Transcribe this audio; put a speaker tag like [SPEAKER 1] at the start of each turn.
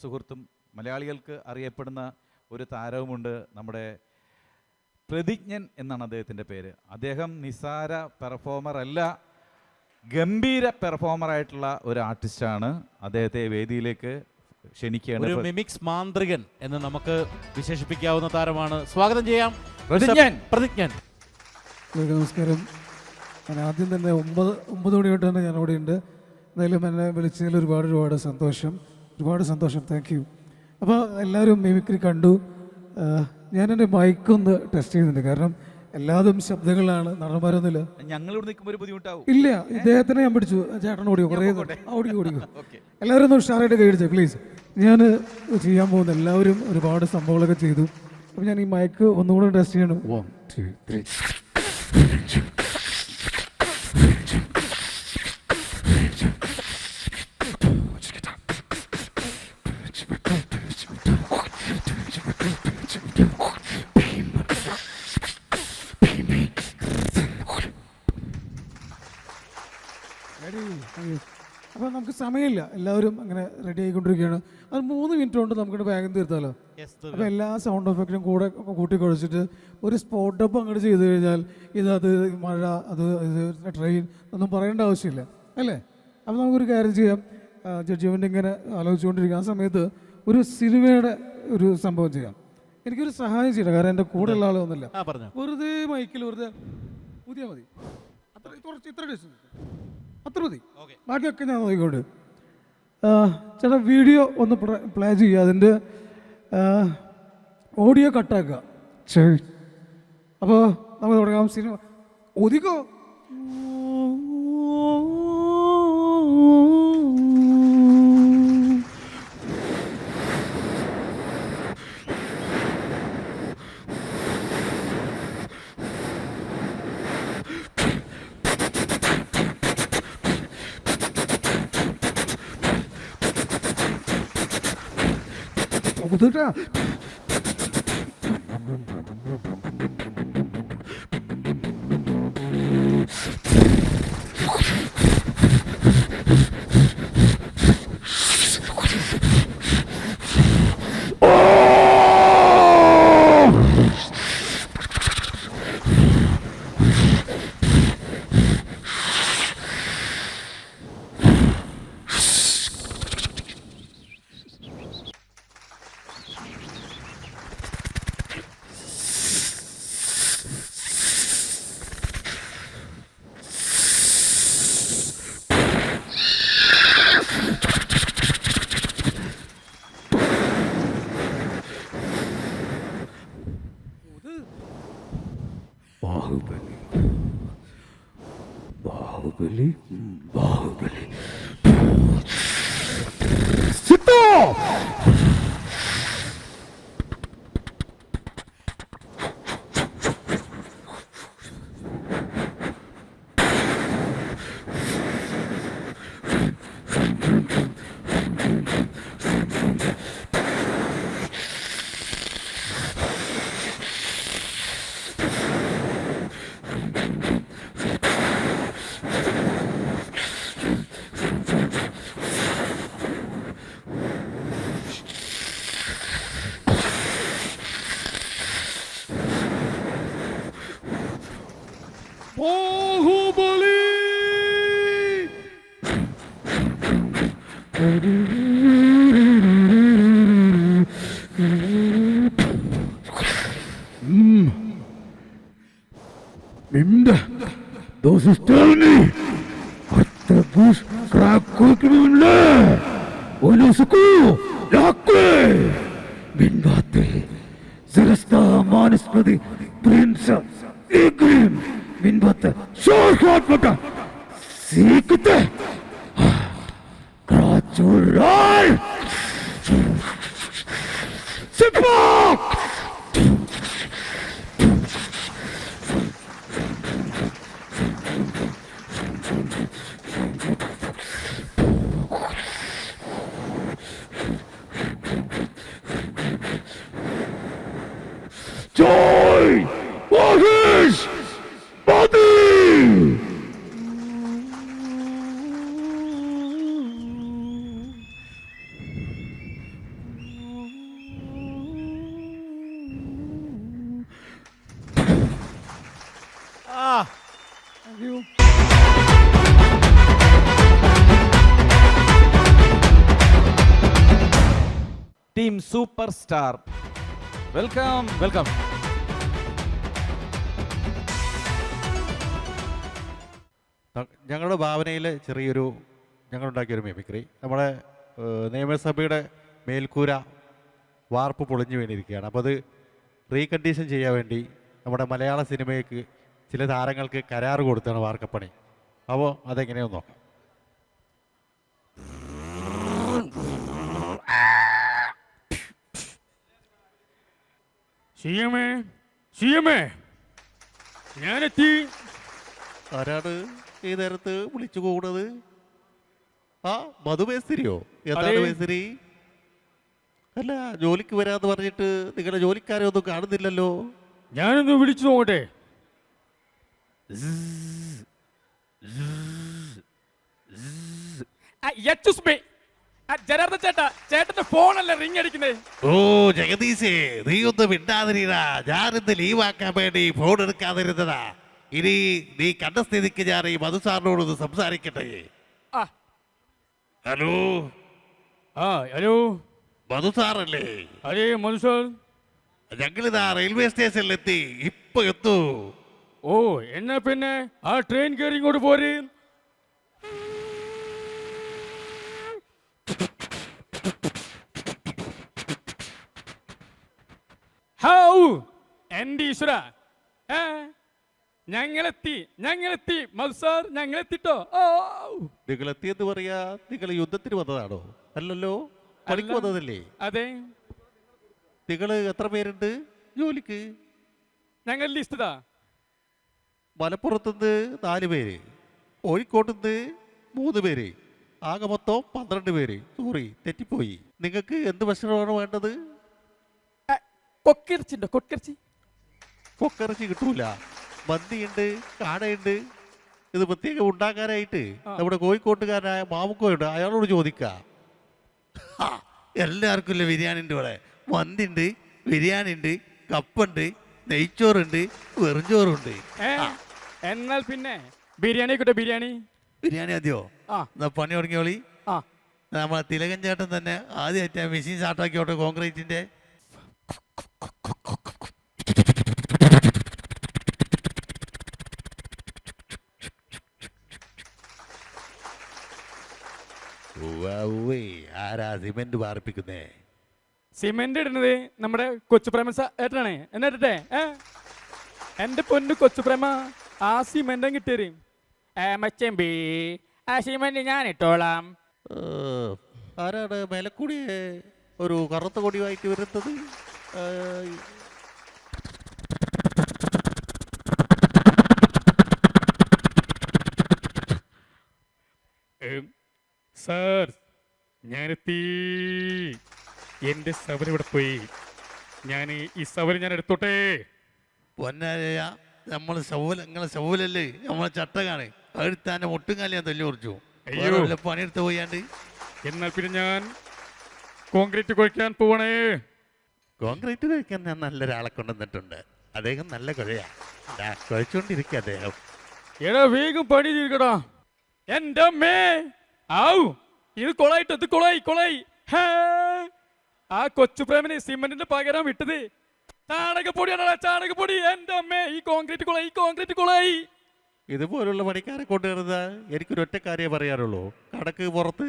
[SPEAKER 1] സുഹൃത്തും മലയാളികൾക്ക് അറിയപ്പെടുന്ന ഒരു താരവുമുണ്ട്. നമ്മുടെ പ്രതിജ്ഞൻ എന്നാണ് അദ്ദേഹത്തിൻ്റെ പേര്. അദ്ദേഹം നിസാര പെർഫോമർ അല്ല, ഗംഭീര പെർഫോമറായിട്ടുള്ള ഒരു ആർട്ടിസ്റ്റാണ്. അദ്ദേഹത്തെ വേദിയിലേക്ക് ക്ഷണിക്കുകയാണ്.
[SPEAKER 2] ഒരു മിമിക്സ് മാന്ത്രികൻ എന്ന് നമുക്ക് വിശേഷിപ്പിക്കാവുന്ന താരമാണ്. സ്വാഗതം ചെയ്യാം പ്രതിജ്ഞൻ.
[SPEAKER 3] നമസ്കാരം. ഞാൻ ആദ്യം തന്നെ 9 മണി തൊട്ട് തന്നെ ഞാൻ അവിടെ ഉണ്ട്. എന്തായാലും എന്നെ വിളിച്ചതിൽ ഒരുപാട് സന്തോഷം. Thank you. അപ്പോൾ എല്ലാവരും മിമിക്രി കണ്ടു. ഞാൻ എൻ്റെ മൈക്കൊന്ന് ടെസ്റ്റ് ചെയ്യുന്നുണ്ട്. കാരണം എല്ലാതും ശബ്ദങ്ങളാണ്, നടന്മാരൊന്നുമില്ല.
[SPEAKER 1] ഞങ്ങളിവിടെ നിൽക്കുമ്പോൾ ഒരു ബുദ്ധിമുട്ടാവും.
[SPEAKER 3] ഇല്ല, ഇദ്ദേഹത്തിനെ ഞാൻ പിടിച്ചു. ചേട്ടൻ ഓടിക്കോ, ഓടിക്കോ. എല്ലാവരും ഒന്ന് ഉഷാറായിട്ട് കൈയടിച്ചേ പ്ലീസ്. ഞാൻ ചെയ്യാൻ പോകുന്ന എല്ലാവരും ഒരുപാട് സംഭവങ്ങളൊക്കെ ചെയ്തു. അപ്പോൾ ഞാൻ ഈ മൈക്ക് ഒന്നുകൂടെ ടെസ്റ്റ് ചെയ്യണം. 1 2 3. അപ്പോൾ നമുക്ക് സമയമില്ല, എല്ലാവരും അങ്ങനെ റെഡി ആയിക്കൊണ്ടിരിക്കുകയാണ്. അത് 3 മിനിറ്റ് കൊണ്ട് നമുക്കിവിടെ വേഗം തീർത്താലോ. അപ്പോൾ എല്ലാ സൗണ്ട് എഫക്റ്റും കൂടെ കൂട്ടി കുഴച്ചിട്ട് ഒരു സ്പോട്ട് അപ്പ് അങ്ങോട്ട് ചെയ്ത് കഴിഞ്ഞാൽ അത് മഴ, അത് ട്രെയിൻ ഒന്നും പറയേണ്ട ആവശ്യമില്ല അല്ലേ. അപ്പോൾ നമുക്കൊരു കാര്യം ചെയ്യാം. ജഡ്ജ്മെൻ്റ് ഇങ്ങനെ ആലോചിച്ചുകൊണ്ടിരിക്കുക. ആ സമയത്ത് ഒരു സിനിമയുടെ ഒരു സംഭവം ചെയ്യാം. എനിക്കൊരു സഹായം ചെയ്യണം, കാരണം എൻ്റെ കൂടെ ഉള്ള ആളൊന്നുമില്ല. വെറുതെ മൈക്കിൽ വെറുതെ പുതിയ മതി, ഇത്ര ഡിസ്റ്റൻസ് അത്ര മതി, ബാക്കിയൊക്കെ ഞാൻ നോക്കിക്കൊണ്ട്. ചേട്ടാ വീഡിയോ ഒന്ന് പ്ലേ ചെയ്യുക, അതിൻ്റെ ഓഡിയോ കട്ടാക്കുക. ശരി, അപ്പോൾ നമുക്ക് തുടങ്ങാം. സിനിമ ഒതുക്കോ. ഒതുട്ടാ. Baahubali Those who tell me what the bush crack cooking le Olusuku Yakwe Binbate Zelasta Manisprati Prince Igrim Binbate Shortcut Sikute Gratular Sipak Joy! Wahish! Body! Thank you.
[SPEAKER 1] Team super star, welcome.
[SPEAKER 2] Welcome.
[SPEAKER 4] ഞങ്ങളുടെ ഭാവനയിൽ ഞങ്ങളുണ്ടാക്കിയൊരു mimicry. നമ്മുടെ നിയമസഭയുടെ മേൽക്കൂര വാർപ്പ് പൊളിഞ്ഞു വീണിരിക്കുകയാണ്. അപ്പോൾ അത് recondition ചെയ്യാൻ വേണ്ടി നമ്മുടെ മലയാള സിനിമയ്ക്ക് ചില താരങ്ങൾക്ക് കരാറ് കൊടുത്താണ് വാർക്കപ്പണി. അപ്പോൾ അതെങ്ങനെയൊന്ന് നോക്കാം.
[SPEAKER 5] സിയമേ ഞാനെത്തി.
[SPEAKER 4] ആരാണ് ഈ നേരത്ത് വിളിച്ചു കൂടുന്നത്? ആ മധുമേസ്തിരിയോ? എന്താണ് മേസ്തിരി? അല്ല, ജോലിക്ക് വരാന്ന് പറഞ്ഞിട്ട് നിങ്ങളുടെ ജോലിക്കാരെ ഒന്നും കാണുന്നില്ലല്ലോ.
[SPEAKER 5] ഞാനൊന്ന് വിളിച്ചു നോക്കട്ടെ. ജനാർദ്ദൻ ചേട്ടന്റെ ഫോണല്ലേ റിങ് അടിക്കുന്നേ?
[SPEAKER 4] ഓ ജഗദീശേ, നീ ഒന്ന് മിണ്ടാതിരിടാ. ഞാനിന്ന് ലീവാക്കാൻ വേണ്ടി ഫോൺ എടുക്കാതിരുന്നതാ. ഇനി നീ കണ്ട സ്ഥിതിക്ക് ഞാൻ ഈ മധു സാറിനോടൊന്ന് സംസാരിക്കട്ടെ.
[SPEAKER 5] ആ.
[SPEAKER 4] ഹലോ
[SPEAKER 5] ഹലോ,
[SPEAKER 4] മധു സാറല്ലേ?
[SPEAKER 5] അതെ മധു സാർ.
[SPEAKER 4] ഞങ്ങളിതാ റെയിൽവേ സ്റ്റേഷനിലെത്തി, ഇപ്പൊ എത്തു.
[SPEAKER 5] ഓ, എന്നാ പിന്നെ ആ ട്രെയിൻ കയറി ഇങ്ങോട്ട് പോര്. ഹൗ എന്റെ ഈശ്വര, ഞങ്ങളെത്തി മധു സാർ, ഞങ്ങളെത്തിട്ടോ.
[SPEAKER 4] നിങ്ങൾ എത്തിയെന്ന് പറയാ, നിങ്ങൾ യുദ്ധത്തിന് വന്നതാണോ? അല്ലല്ലോ, പണിക്ക് വന്നതല്ലേ?
[SPEAKER 5] അതെ.
[SPEAKER 4] നിങ്ങൾ എത്ര പേരുണ്ട് ജോലിക്ക്?
[SPEAKER 5] ഞങ്ങൾ ലിസ്റ്റ്
[SPEAKER 4] മലപ്പുറത്തുനിന്ന് 4 പേര്, കോഴിക്കോട്ടുനിന്ന് 3 പേര്, ആകെ മൊത്തം 12 പേര്. സോറി, തെറ്റിപ്പോയി. നിങ്ങൾക്ക് എന്ത് ഭക്ഷണമാണ് വേണ്ടത്?
[SPEAKER 5] കൊക്കിറച്ചിണ്ടോ? കൊക്കിറച്ചി.
[SPEAKER 4] കൊക്കിറച്ചി കിട്ടൂല. മന്തിയുണ്ട്, കാടയുണ്ട്. ഇത് പ്രത്യേകം ഉണ്ടാക്കാനായിട്ട് നമ്മുടെ കോഴിക്കോട്ടുകാരനായ മാമുക്കോയുണ്ട്, അയാളോട് ചോദിക്കാം. എല്ലാവർക്കും ഇല്ല ബിരിയാണി ഉണ്ട് ഇവിടെ. മന്തിണ്ട്, ബിരിയാണി ഉണ്ട്, കപ്പുണ്ട്, നെയ്ച്ചോറുണ്ട്, വെറുംചോറുണ്ട്.
[SPEAKER 5] എന്നാൽ പിന്നെ ബിരിയാണി കിട്ടോ? ബിരിയാണി
[SPEAKER 4] അതെയോ? എന്നാ പണി തുടങ്ങിയോളി.
[SPEAKER 5] ആ,
[SPEAKER 4] നമ്മളെ തിലകൻ ചേട്ടൻ തന്നെ ആദ്യമായിട്ട് മെഷീൻ സ്റ്റാർട്ടാക്കിയോട്ടെ കോൺക്രീറ്റിന്റെ. ആരാ സിമെന്റ് പാർപ്പിക്കുന്നേ?
[SPEAKER 5] സിമെന്റ് ഇടുന്നത് നമ്മുടെ കൊച്ചുപ്രേമ ഏട്ടനാണ്. എന്നാ ഇട്ടെ? എന്റെ പൊന്നു കൊച്ചുപ്രേമ, ആ സിമെന്റ് കിട്ടിയത് മച്ചമ്പി. ആ സിമെന്റ് ഞാൻ ഇട്ടോളാം.
[SPEAKER 4] ആരാണ് മേലക്കൂടി ഒരു കറുത്ത കൊടിയുമായിട്ട് വരുന്നത്?
[SPEAKER 5] സാർ, ഞാനെത്തി. എന്റെ സവർ ഇവിടെ പോയി. ഞാൻ ഈ സവർ ഞാൻ എടുത്തോട്ടെ?
[SPEAKER 4] പൊന്നാരയ, നമ്മളെ നിങ്ങളെ ശൗലല്ലേ, നമ്മളെ ചട്ടകാണ്. അടുത്താൻ്റെ മുട്ടുംകാലി ഞാൻ തല്ലി കുറിച്ചു. പണിയെടുത്ത് പോയാണ്ട്.
[SPEAKER 5] എന്നാൽ പിന്നെ ഞാൻ കോൺക്രീറ്റ് കുഴയ്ക്കാൻ പോവണേ.
[SPEAKER 4] കോൺക്രീറ്റ് കുഴയ്ക്കാൻ ഞാൻ നല്ലൊരാളെ കൊണ്ടുവന്നിട്ടുണ്ട്. അദ്ദേഹം നല്ല കുഴയാ, കുഴച്ചുകൊണ്ടിരിക്കുക അദ്ദേഹം.
[SPEAKER 5] എടാ വേഗം പണി തീർക്കടാ. എന്റെ അമ്മേ, ആവു ഇത് കൊളായിട്ടോ, ഇത് കൊളായി. ആ കൊച്ചുപ്രേമന് സിമെന്റിന്റെ പകരം വിട്ടത് ചാണകപ്പൊടിയാണോ? ചാണകപ്പൊടി. എന്റെ അമ്മേ, ഈ കോൺക്രീറ്റ് കൊളായി.
[SPEAKER 4] ഇതുപോലുള്ള പണിക്കാരെ കൊണ്ടുവരുന്നത് എനിക്കൊരു ഒറ്റ കാര്യമേ പറയാറുള്ളൂ, കടക്ക് പുറത്ത്.